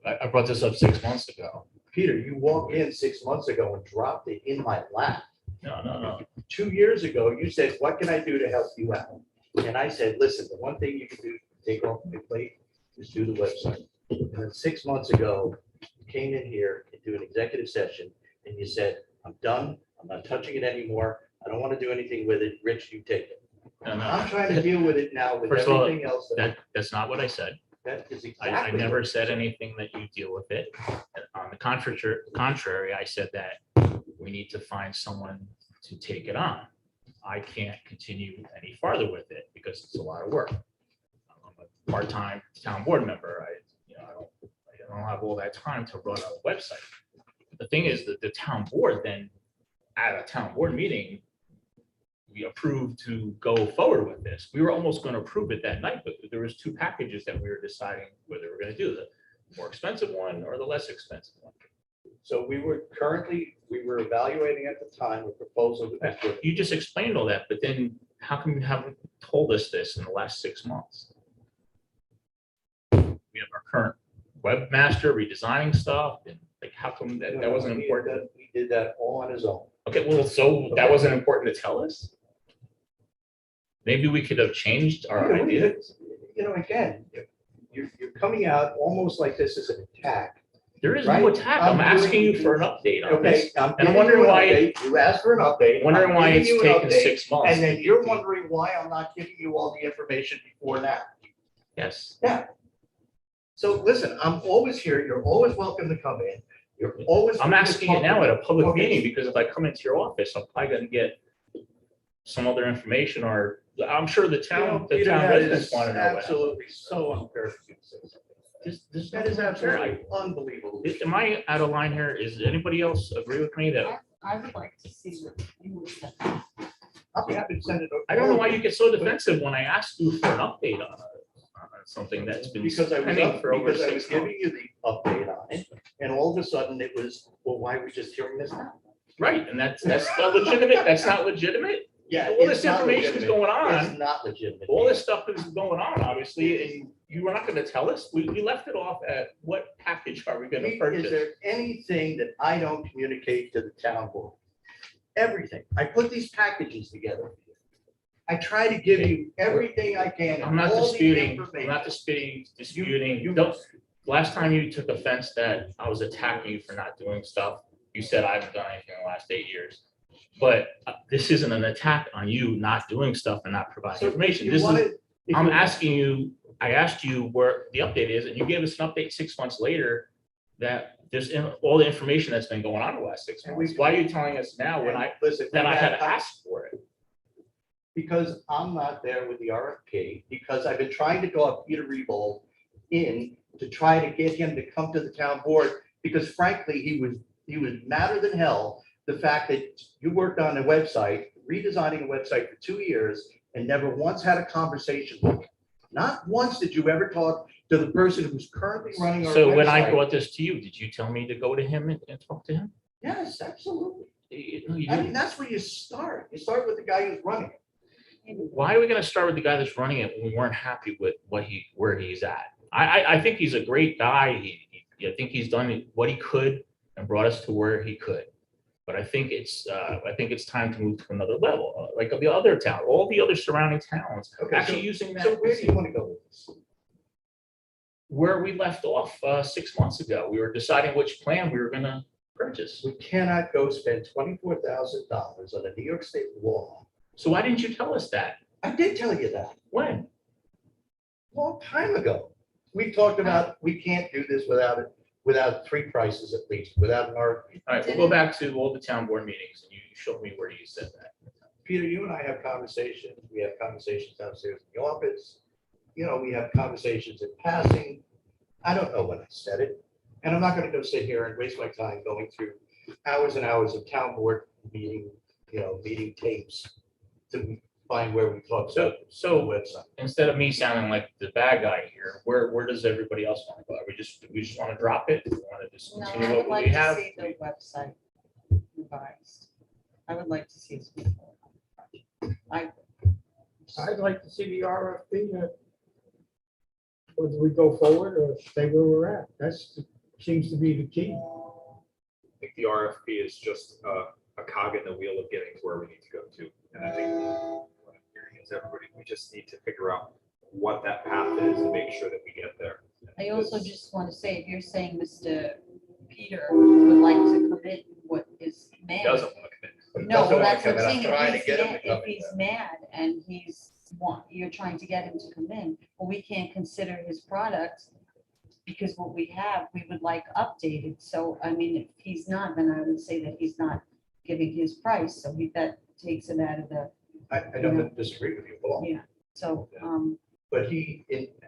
[SPEAKER 2] I brought this up 6 months ago.
[SPEAKER 1] Peter, you walked in 6 months ago and dropped it in my lap.
[SPEAKER 2] No.
[SPEAKER 1] 2 years ago, you said, what can I do to help you out? And I said, listen, the one thing you can do, take off my plate, is do the website. And then 6 months ago, you came in here and do an executive session, and you said, I'm done, I'm not touching it anymore, I don't want to do anything with it, Rich, you take it.
[SPEAKER 2] No.
[SPEAKER 1] I'm trying to deal with it now with
[SPEAKER 2] First of all,
[SPEAKER 1] everything else.
[SPEAKER 2] That's not what I said.
[SPEAKER 1] That is
[SPEAKER 2] I
[SPEAKER 1] exactly.
[SPEAKER 2] never
[SPEAKER 1] what
[SPEAKER 2] said
[SPEAKER 1] you
[SPEAKER 2] anything that you deal with it. On the contrary, I said that we need to find someone to take it on. I can't continue any farther with it because it's a lot of work. I'm a part-time town board member. I don't have all that time to run a website. The thing is that the town board then, at a town board meeting, we approved to go forward with this. We were almost going to approve it that night, but there was 2 packages that we were deciding whether we're going to do, the more expensive one or the less expensive one.
[SPEAKER 1] So we were evaluating at the time a proposal.
[SPEAKER 2] You just explained all that, but then how come you haven't told us this in the last 6 months? We have our current webmaster redesigning stuff, and like, how come that wasn't important?
[SPEAKER 1] He did that all on his own.
[SPEAKER 2] Okay, well, so that wasn't important to tell us? Maybe we could have changed our ideas.
[SPEAKER 1] Again, you're coming out almost like this is an attack.
[SPEAKER 2] There is
[SPEAKER 1] Right?
[SPEAKER 2] no attack. I'm asking you for an update on
[SPEAKER 1] Okay,
[SPEAKER 2] this.
[SPEAKER 1] I'm
[SPEAKER 2] And I'm
[SPEAKER 1] giving
[SPEAKER 2] wondering
[SPEAKER 1] you an
[SPEAKER 2] why-
[SPEAKER 1] update. You asked for an update.
[SPEAKER 2] Wondering
[SPEAKER 1] I'm
[SPEAKER 2] why
[SPEAKER 1] giving
[SPEAKER 2] it's
[SPEAKER 1] you an
[SPEAKER 2] taken
[SPEAKER 1] update,
[SPEAKER 2] 6 months.
[SPEAKER 1] And then you're wondering why I'm not giving you all the information before now.
[SPEAKER 2] Yes.
[SPEAKER 1] Yeah. So listen, I'm always here. You're always welcome to come in. You're always.
[SPEAKER 2] I'm asking it now at a public
[SPEAKER 1] Okay.
[SPEAKER 2] meeting, because if I come into your office, I'm probably gonna get some other information, or I'm sure the
[SPEAKER 1] You know,
[SPEAKER 2] town, the
[SPEAKER 1] Peter,
[SPEAKER 2] town
[SPEAKER 1] that
[SPEAKER 2] residents
[SPEAKER 1] is
[SPEAKER 2] want to know that.
[SPEAKER 1] absolutely so unfair. for you to say something. That is absolutely unbelievable.
[SPEAKER 2] Am I out of line here? Is anybody else agree with me that,
[SPEAKER 8] I would like to see what you would say.
[SPEAKER 1] I'll be happy to send it.
[SPEAKER 2] I don't know why you get so defensive when I ask you for an update on something that's been
[SPEAKER 1] Because I was,
[SPEAKER 2] pending for over
[SPEAKER 1] because I was
[SPEAKER 2] 6
[SPEAKER 1] giving
[SPEAKER 2] months.
[SPEAKER 1] you the update on it, and all of a sudden it was, well, why are we just hearing this now?
[SPEAKER 2] Right, and that's not legitimate, that's not legitimate.
[SPEAKER 1] Yeah.
[SPEAKER 2] All
[SPEAKER 1] it's
[SPEAKER 2] this
[SPEAKER 1] not
[SPEAKER 2] information is
[SPEAKER 1] legitimate.
[SPEAKER 2] going on.
[SPEAKER 1] It's not legitimate.
[SPEAKER 2] All this stuff is going on, obviously, and you were not gonna tell us. We left it off at what package are we gonna
[SPEAKER 1] Is
[SPEAKER 2] purchase?
[SPEAKER 1] there anything that I don't communicate to the town board? Everything. I put these packages together. I try to give you everything I can.
[SPEAKER 2] I'm not
[SPEAKER 1] all the
[SPEAKER 2] disputing, I'm
[SPEAKER 1] information.
[SPEAKER 2] not disputing.
[SPEAKER 1] you-
[SPEAKER 2] Don't, last time you took offense that I was attacking you for not doing stuff, you said I haven't done anything in the last 8 years. But this isn't an attack on you not doing stuff and not providing
[SPEAKER 1] So if
[SPEAKER 2] information.
[SPEAKER 1] you
[SPEAKER 2] This is,
[SPEAKER 1] wanted- if
[SPEAKER 2] I'm
[SPEAKER 1] you-
[SPEAKER 2] asking you, I asked you where the update is, and you gave us an update 6 months later that there's all the information that's been going on the last 6
[SPEAKER 1] And
[SPEAKER 2] months.
[SPEAKER 1] we've-
[SPEAKER 2] Why are you telling us now when
[SPEAKER 1] Listen,
[SPEAKER 2] that I
[SPEAKER 1] we've
[SPEAKER 2] had to
[SPEAKER 1] had-
[SPEAKER 2] ask for it?
[SPEAKER 1] Because I'm not there with the RFP, because I've been trying to draw Peter Rebold in to try to get him to come to the town board, because frankly, he was madder than hell. The fact that you worked on a website, redesigning a website for 2 years and never once had a conversation with him. Not once did you ever talk to the person who's currently running our website.
[SPEAKER 2] So when I brought this to you, did you tell me to go to him and talk to him?
[SPEAKER 1] Yes, absolutely.
[SPEAKER 2] No, you
[SPEAKER 1] I mean,
[SPEAKER 2] didn't.
[SPEAKER 1] that's where you start. You start with the guy who's running it.
[SPEAKER 2] Why are we gonna start with the guy that's running it when we weren't happy with where he's at? I think he's a great guy. I think he's done what he could and brought us to where he could. But I think it's time to move to another level, like the other town, all the other surrounding towns,
[SPEAKER 1] Okay,
[SPEAKER 2] actually using
[SPEAKER 1] So
[SPEAKER 2] that.
[SPEAKER 1] where do you want to go with this?
[SPEAKER 2] Where we left off 6 months ago, we were deciding which plan we were gonna purchase.
[SPEAKER 1] We cannot go spend $24,000 on a New York State law.
[SPEAKER 2] So why didn't you tell us that?
[SPEAKER 1] I did tell you that
[SPEAKER 2] When?
[SPEAKER 1] a long time ago. We talked about, we can't do this without 3 prices at least, without an RFP.
[SPEAKER 2] All right, we'll go back to all the town board meetings and you showed me where you said that.
[SPEAKER 1] Peter, you and I have conversations. We have conversations downstairs in the office. You know, we have conversations in passing. I don't know when I said it. And I'm not going to go sit here and waste my time going through hours and hours of town board meeting, meeting tapes to find where we talk about the
[SPEAKER 2] So
[SPEAKER 1] website.
[SPEAKER 2] instead of me sounding like the bad guy here, where does everybody else want to go? We just want to drop it? We want to just
[SPEAKER 8] No,
[SPEAKER 2] continue
[SPEAKER 8] I would
[SPEAKER 2] what
[SPEAKER 8] like
[SPEAKER 2] we
[SPEAKER 8] to
[SPEAKER 2] have?
[SPEAKER 8] see the website revised. I would like to see us move forward.
[SPEAKER 5] I'd like to see the RFP, whether we go forward or stay where we're at. That's, seems to be the key.
[SPEAKER 6] I think the RFP is just a cog in the wheel of getting to where we need to go to. And I think what I'm hearing is everybody, we just need to figure out what that path is and make sure that we get there.
[SPEAKER 9] I also just want to say, if you're saying Mr. Peter would like to commit what is
[SPEAKER 6] He
[SPEAKER 9] mad.
[SPEAKER 6] doesn't want to commit.
[SPEAKER 9] No,
[SPEAKER 1] Doesn't
[SPEAKER 9] well,
[SPEAKER 1] wanna
[SPEAKER 9] that's what I'm
[SPEAKER 1] come in.
[SPEAKER 9] saying.
[SPEAKER 1] trying to
[SPEAKER 9] If
[SPEAKER 1] get
[SPEAKER 9] he's
[SPEAKER 1] him
[SPEAKER 9] mad,
[SPEAKER 1] to come
[SPEAKER 9] if
[SPEAKER 1] in.
[SPEAKER 9] he's mad and you're trying to get him to come in, well, we can't consider his product because what we have, we would like updated. So, I mean, if he's not, then I would say that he's not giving his price. So that takes it out of the,
[SPEAKER 1] I don't disagree with you at all.
[SPEAKER 9] yeah. So,
[SPEAKER 1] But he,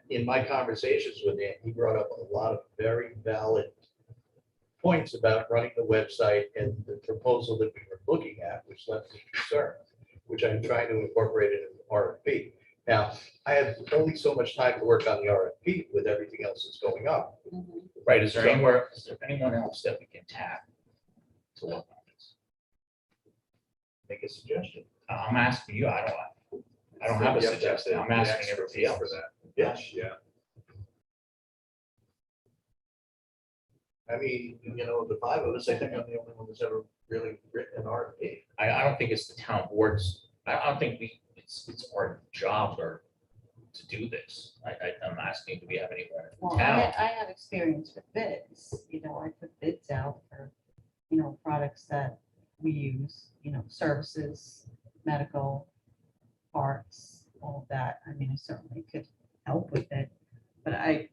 [SPEAKER 1] in my conversations with him, he brought up a lot of very valid points about running the website and the proposal that we were looking at, which left me concerned, which I'm trying to incorporate in the RFP. Now, I have only so much time to work on the RFP with everything else that's going on.
[SPEAKER 9] mhm.
[SPEAKER 2] Right, is there anyone else that we can tap to work on this?
[SPEAKER 1] Make a suggestion.
[SPEAKER 2] I'm asking you, I don't have a
[SPEAKER 6] Yep,
[SPEAKER 2] suggestion, I'm
[SPEAKER 6] the
[SPEAKER 2] asking
[SPEAKER 6] expertise
[SPEAKER 2] everybody else.
[SPEAKER 6] for that.
[SPEAKER 1] Yes.
[SPEAKER 6] Yeah.
[SPEAKER 1] I mean, the 5 of us, I think I'm the only one that's ever really written an RFP.
[SPEAKER 2] I don't think it's the town boards, I don't think it's our job or to do this. I'm asking, do we have anyone in
[SPEAKER 9] Well,
[SPEAKER 2] town?
[SPEAKER 9] I have experience with bids, I put bids out for, products that we use, services, medical, parts, all of that. I mean, I certainly could help with it, but I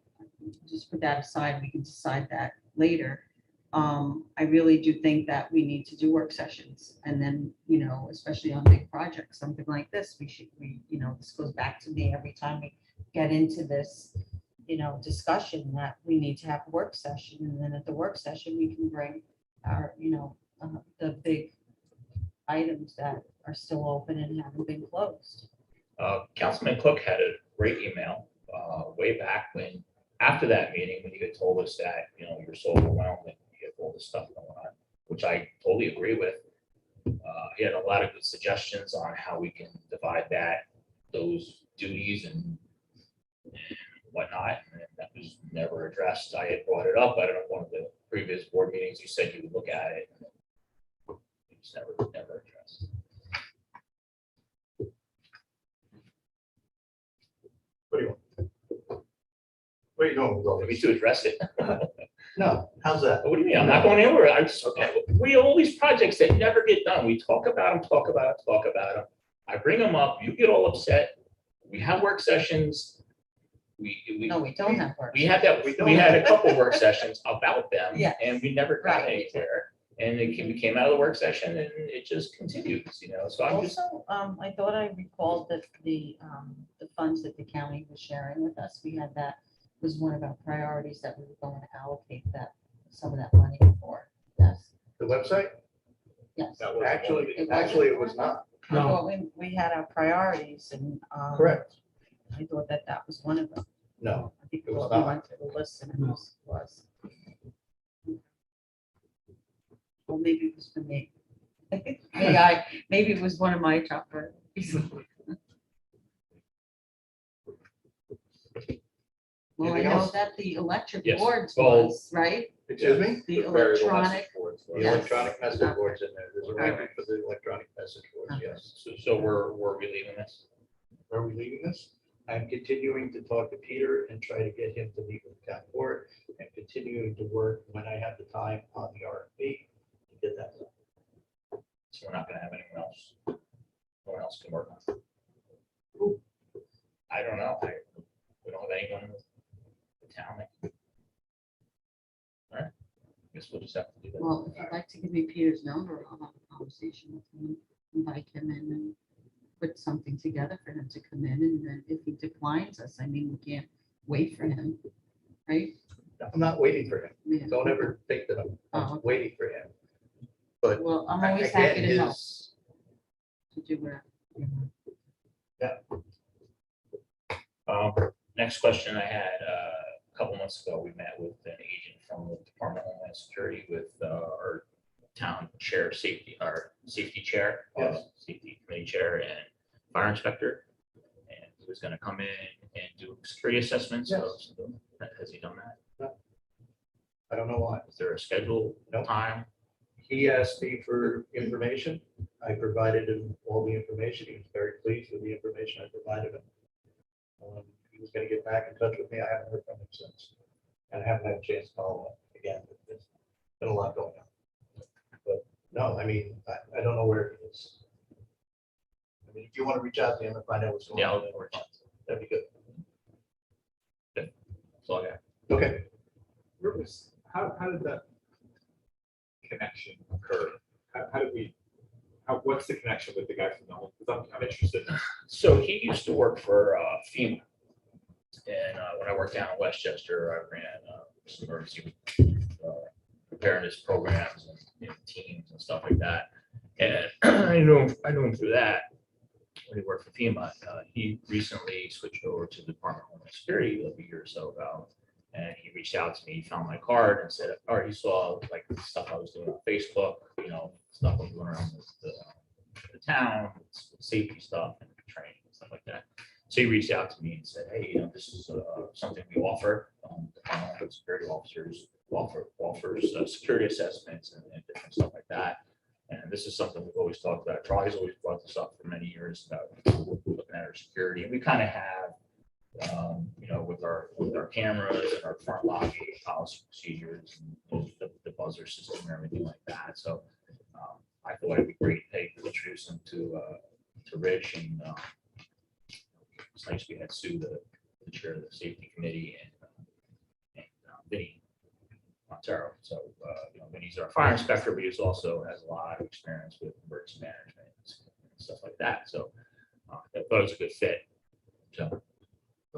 [SPEAKER 8] just put that aside, we can decide that later. I really do think that we need to do work sessions, and then, you know, especially on big projects, something like this, you know, this goes back to me every time we get into this, you know, discussion, that we need to have a work session, and then at the work session, we can bring our, you know, the big items that are still open and haven't been closed.
[SPEAKER 2] Councilman Cook had a great email way back when, after that meeting, when you had told us that, you know, you're so overwhelmed and you have all this stuff going on, which I totally agree with. He had a lot of good suggestions on how we can divide those duties and whatnot, and that was never addressed. I had brought it up at one of the previous board meetings. You said you would look at it. It was never addressed.
[SPEAKER 1] What do you want? Where you going with all
[SPEAKER 2] We need
[SPEAKER 1] this?
[SPEAKER 2] to address it.
[SPEAKER 1] No, how's that?
[SPEAKER 2] What do you mean? I'm not going anywhere. We have all these projects that never get done. We talk about them. I bring them up. You get all upset. We have work sessions.
[SPEAKER 8] No, we don't have work.
[SPEAKER 2] We had that, we had a couple work sessions about them.
[SPEAKER 8] Yes.
[SPEAKER 2] And we never got
[SPEAKER 8] Right.
[SPEAKER 2] anywhere. And we came out of the work session and it just continues, you know, so I'm just.
[SPEAKER 8] Also, I thought I recalled that the funds that the county was sharing with us, we had that was one of our priorities that we were going to allocate some of that money for. Yes,
[SPEAKER 1] The website?
[SPEAKER 8] yes.
[SPEAKER 6] That was
[SPEAKER 1] Actually,
[SPEAKER 8] It wasn't?
[SPEAKER 1] actually, it was not.
[SPEAKER 8] I thought we had our priorities, and
[SPEAKER 1] Correct.
[SPEAKER 8] I thought that was one of them.
[SPEAKER 1] No,
[SPEAKER 8] I think
[SPEAKER 1] it was
[SPEAKER 8] we
[SPEAKER 1] not.
[SPEAKER 8] went to the list and it was. Well, maybe it was for me. Maybe it was one of my top priorities. Well, I
[SPEAKER 1] Anything
[SPEAKER 8] know
[SPEAKER 1] else?
[SPEAKER 8] that the electric
[SPEAKER 2] Yes.
[SPEAKER 8] boards
[SPEAKER 2] Well-
[SPEAKER 8] was, right?
[SPEAKER 1] Excuse me?
[SPEAKER 8] The
[SPEAKER 6] variable message
[SPEAKER 8] electronic,
[SPEAKER 6] boards.
[SPEAKER 1] The
[SPEAKER 8] Yes.
[SPEAKER 1] electronic message boards in there. There's a ranking
[SPEAKER 8] Alright.
[SPEAKER 1] for the electronic message boards,
[SPEAKER 8] Okay.
[SPEAKER 1] yes.
[SPEAKER 2] So we're relieving this.
[SPEAKER 1] Are we leaving this? I'm continuing to talk to Peter and try to get him to meet with the town board and continuing to work when I have the time on the RFP to get that done.
[SPEAKER 2] So we're not gonna have anyone else. No one else can work on it. I don't know. We don't have anyone in the town. All right. Guess we'll just have to do that.
[SPEAKER 8] well, if you'd like to give me Peter's number, I'll have a conversation with him, invite him in and put something together for him to come in, and then if he declines us, I mean, we can't wait for him, right?
[SPEAKER 1] I'm not waiting for him.
[SPEAKER 8] Yeah.
[SPEAKER 1] Don't ever think that
[SPEAKER 8] Oh,
[SPEAKER 1] I'm
[SPEAKER 8] okay.
[SPEAKER 1] waiting for him. But
[SPEAKER 8] Well, I'm always
[SPEAKER 1] again,
[SPEAKER 8] happy to help,
[SPEAKER 1] his-
[SPEAKER 8] to do whatever.
[SPEAKER 2] Next question I had, a couple months ago, we met with an agent from the Department of Homeland Security with our town chair safety, our safety chair,
[SPEAKER 1] Yes.
[SPEAKER 2] safety committee chair and fire inspector. And he was gonna come in and do security assessments.
[SPEAKER 1] Yes.
[SPEAKER 2] Has he done that?
[SPEAKER 1] I don't know why.
[SPEAKER 2] Is there a schedule,
[SPEAKER 1] Nope.
[SPEAKER 2] time?
[SPEAKER 1] He asked me for information. I provided him all the information. He was very pleased with the information I provided him. He was gonna get back in touch with me. I haven't heard from him since. And I haven't had a chance to follow up again. There's been a lot going on. But no, I mean, I don't know where he is. I mean, if you want to reach out to him and find out what's going
[SPEAKER 2] Yeah,
[SPEAKER 1] on,
[SPEAKER 2] I'll reach out.
[SPEAKER 1] that'd be good.
[SPEAKER 2] That's all I got.
[SPEAKER 1] Okay.
[SPEAKER 6] How did that connection occur? How did we, what's the connection with the guy from the home? Because I'm interested.
[SPEAKER 2] So he used to work for FEMA. And when I worked down in Westchester, I ran some emergency preparedness programs and teams and stuff like that. And I knew him through that when he worked for FEMA. He recently switched over to the Department of Homeland Security a year or so ago. And he reached out to me, he found my card and said, or he saw like the stuff I was doing on Facebook, you know, stuff I'm doing around the town, safety stuff and training and stuff like that. So he reached out to me and said, hey, you know, this is something we offer. Department of Homeland Security officers offers security assessments and different stuff like that. And this is something we've always talked about. Charlie's always brought this up for many years about looking at our security. And we kind of have, you know, with our cameras and our front locking policy procedures and the buzzer system and everything like that. So I thought it'd be great to introduce him to Rich, and it's nice we had Sue, the chair of the safety committee, and Vinnie Montero. So, Vinnie's our fire inspector, but he's also has a lot of experience with emergency management and stuff like that. So I thought it was a good fit. So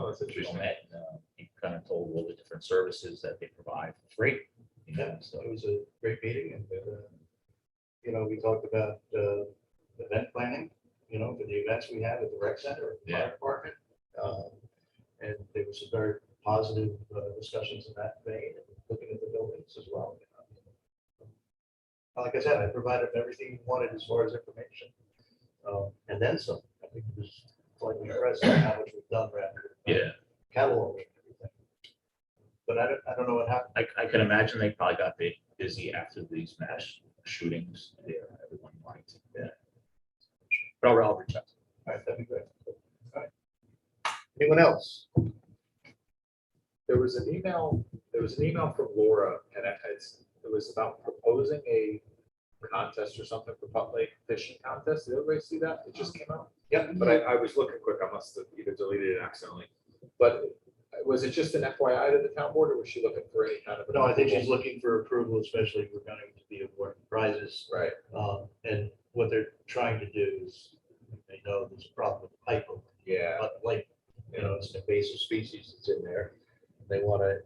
[SPEAKER 6] Oh, that's
[SPEAKER 2] we
[SPEAKER 6] interesting.
[SPEAKER 2] met, and he kind of told all the different services that they provide for free.
[SPEAKER 1] Yeah, so it was a great meeting and, we talked about event planning, for the events we have at the rec center, the fire department. And there was some very positive discussions in that vein, and looking at the buildings as well. Like I said, I provided everything you wanted as far as information. And then some. I think it was quite impressive how much we've done rather than
[SPEAKER 2] Yeah,
[SPEAKER 1] cataloging everything. But I don't know what happened.
[SPEAKER 2] I can imagine they probably got busy after these mass shootings. Yeah, everyone liked it. Yeah. But I'll reach out.
[SPEAKER 1] All right, that'd be great. All right. Anyone else?
[SPEAKER 6] There was an email from Laura, and it was about proposing a contest or something for Putt Lake fishing contest. Did everybody see that? It just came out.
[SPEAKER 1] Yep.
[SPEAKER 6] But I was looking quick. I must have either deleted it accidentally. But was it just an FYI to the town board, or was she looking for any kind of?
[SPEAKER 1] No, I think she's looking for approval, especially if we're going to be awarding prizes.
[SPEAKER 6] Right.
[SPEAKER 1] And what they're trying to do is, they know there's a problem with the pike over
[SPEAKER 6] Yeah.
[SPEAKER 1] But like, it's an invasive species that's in there. They want to,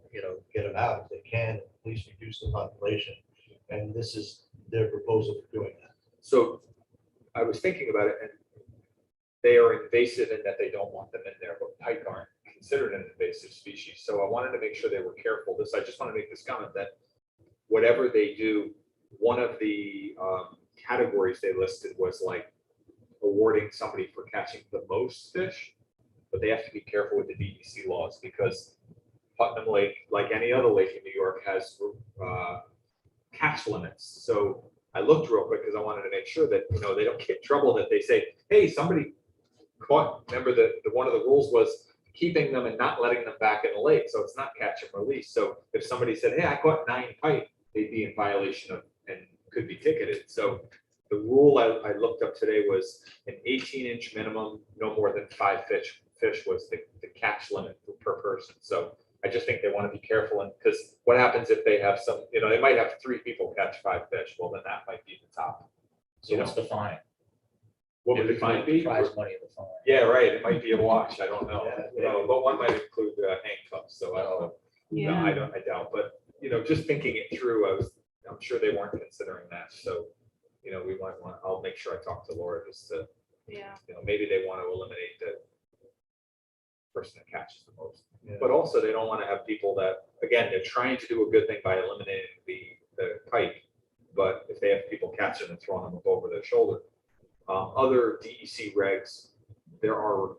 [SPEAKER 1] get them out if they can, at least reduce the population. And this is their proposal for doing that.
[SPEAKER 6] So I was thinking about it, and they are invasive in that they don't want them in there, but pike aren't considered an invasive species. So I wanted to make sure they were careful. I just want to make this comment that whatever they do, one of the categories they listed was like awarding somebody for catching the most fish, but they have to be careful with the DEC laws because Putnam Lake, like any other lake in New York, has catch limits. So I looked real quick because I wanted to make sure that, they don't get in trouble, that they say, hey, somebody caught, remember one of the rules was keeping them and not letting them back in the lake. So it's not catch and release. So if somebody said, hey, I caught 9 pike, they'd be in violation of and could be ticketed. So the rule I looked up today was an 18-inch minimum, no more than 5 fish was the catch limit per person. So I just think they want to be careful, and because what happens if they have some, they might have 3 people catch 5 fish. Well, then that might be the top.
[SPEAKER 2] So what's the fine?
[SPEAKER 6] What would the fine be?
[SPEAKER 2] Prize money in the fine.
[SPEAKER 6] Yeah, right. It might be a watch. I don't know.
[SPEAKER 1] Yeah.
[SPEAKER 6] But one might include handcuffs. So I don't know. No,
[SPEAKER 4] Yeah.
[SPEAKER 6] I doubt. But just thinking it through, I'm sure they weren't considering that. So we might want. I'll make sure I talk to Laura just to
[SPEAKER 4] Yeah.
[SPEAKER 6] maybe they want to eliminate the person that catches the most.
[SPEAKER 1] Yeah.
[SPEAKER 6] But also they don't want to have people that, again, they're trying to do a good thing by eliminating the pike. But if they have people catching and throwing them up over their shoulder, other DEC regs, there are,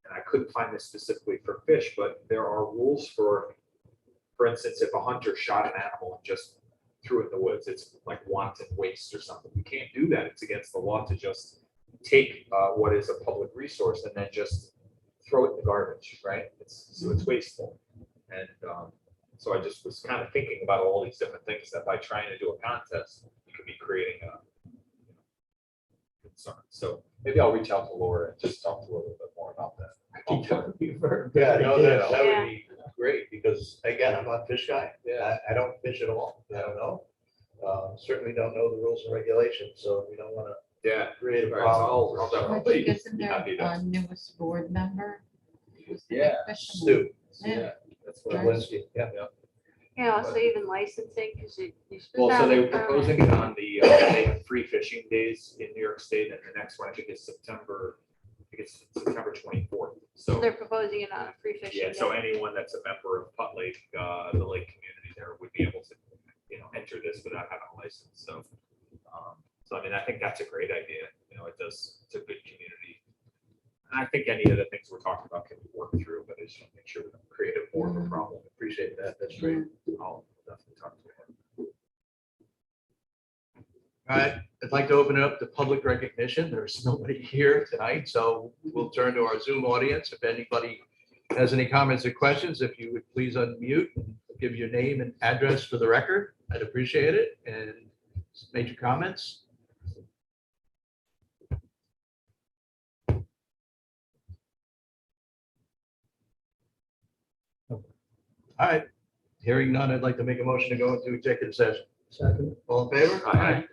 [SPEAKER 6] and I couldn't find this specifically for fish, but there are rules for instance, if a hunter shot an animal and just threw it in the woods, it's like wanton waste or something. We can't do that. It's against the law to just take what is a public resource and then just throw it in the garbage, right? So it's wasteful. And so I just was kind of thinking about all these different things that by trying to do a contest, you could be creating a concern. So maybe I'll reach out to Laura and just talk to her a little bit more about that.
[SPEAKER 1] Yeah, no, that would be great, because again, I'm not a fish guy.
[SPEAKER 6] Yeah.
[SPEAKER 1] I don't fish at all. I don't know. Certainly don't know the rules and regulations, so we don't want to
[SPEAKER 6] Yeah.
[SPEAKER 1] create a
[SPEAKER 6] Right, so
[SPEAKER 1] problem.
[SPEAKER 6] I'll
[SPEAKER 8] I
[SPEAKER 6] definitely
[SPEAKER 8] think isn't
[SPEAKER 6] be
[SPEAKER 8] there
[SPEAKER 6] happy to.
[SPEAKER 8] a newest board member? Who's the
[SPEAKER 6] Yeah.
[SPEAKER 8] fisherman?
[SPEAKER 1] Stu,
[SPEAKER 8] Yeah.
[SPEAKER 6] That's what
[SPEAKER 1] Walensky, yeah.
[SPEAKER 4] Yeah, also even licensing, because
[SPEAKER 6] Well, so they were proposing it on the, they have free fishing days in New York State, and the next one, I think is September 24th. So,
[SPEAKER 4] They're proposing it on a free fishing.
[SPEAKER 6] yeah, so
[SPEAKER 4] day.
[SPEAKER 6] anyone that's a member of Putt Lake, the lake community there would be able to, enter this without having a license. So, I mean, I think that's a great idea. It's a good community. And I think any of the things we're talking about can be worked through, but I just want to make sure we don't create more of a problem.
[SPEAKER 1] Appreciate that. That's great.
[SPEAKER 6] I'll definitely talk to him.
[SPEAKER 1] All right, I'd like to open it up to public recognition. There's nobody here tonight, so we'll turn to our Zoom audience. If anybody has any comments or questions, if you would please unmute and give your name and address for the record, I'd appreciate it. And make your comments. All right, Hearing none, I'd like to make a motion to go into executive session.
[SPEAKER 5] Second.
[SPEAKER 1] All in favor?
[SPEAKER 6] Aye.